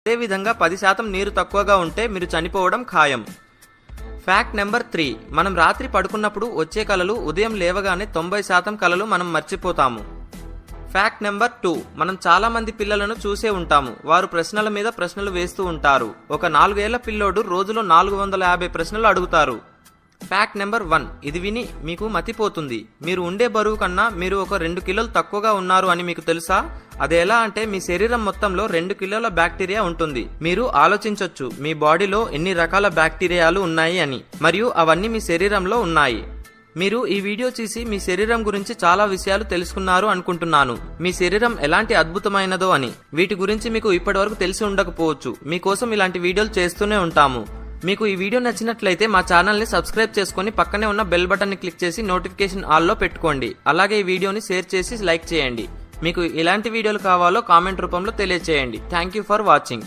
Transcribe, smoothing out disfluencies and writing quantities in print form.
అదేవిధంగా 10% నీరు తక్కువగా ఉంటే మీరు చనిపోవడం ఖాయం. ఫ్యాక్ట్ నెంబర్ 3, మనం రాత్రి పడుకున్నప్పుడు వచ్చే కలలు ఉదయం లేవగానే 90% కలలు మనం మర్చిపోతాము. ఫ్యాక్ట్ నెంబర్ 2, మనం చాలా మంది పిల్లలను చూసే ఉంటాము. వారు ప్రశ్నల మీద ప్రశ్నలు వేస్తూ ఉంటారు. ఒక 4 ఏళ్ల పిల్లోడు రోజులో 450 ప్రశ్నలు అడుగుతారు. ఫ్యాక్ట్ నెంబర్ 1, ఇది విని మీకు మతిపోతుంది. మీరు ఉండే బరువు కన్నా మీరు ఒక 2 కిలోలు తక్కువగా ఉన్నారు అని మీకు తెలుసా? అది ఎలా అంటే మీ శరీరం మొత్తంలో 2 కిలోల బ్యాక్టీరియా ఉంటుంది. మీరు ఆలోచించొచ్చు మీ బాడీలో ఎన్ని రకాల బ్యాక్టీరియాలు ఉన్నాయి అని, మరియు అవన్నీ మీ శరీరంలో ఉన్నాయి. మీరు ఈ వీడియో చూసి మీ శరీరం గురించి చాలా విషయాలు తెలుసుకున్నారు అనుకుంటున్నాను. మీ శరీరం ఎలాంటి అద్భుతమైనదో అని. వీటి గురించి మీకు ఇప్పటివరకు తెలిసి ఉండకపోవచ్చు. మీకోసం ఇలాంటి వీడియోలు చేస్తూనే ఉంటాము. మీకు ఈ వీడియో నచ్చినట్లయితే మా ఛానల్ ని సబ్స్క్రైబ్ చేసుకుని పక్కనే ఉన్న బెల్ బటన్ ని క్లిక్ చేసి నోటిఫికేషన్ ఆల్ లో పెట్టుకోండి. అలాగే ఈ వీడియోని షేర్ చేసి లైక్ చేయండి. మీకు ఎలాంటి వీడియోలు కావాలో కామెంట్ రూపంలో తెలియజేయండి. Thank you for watching.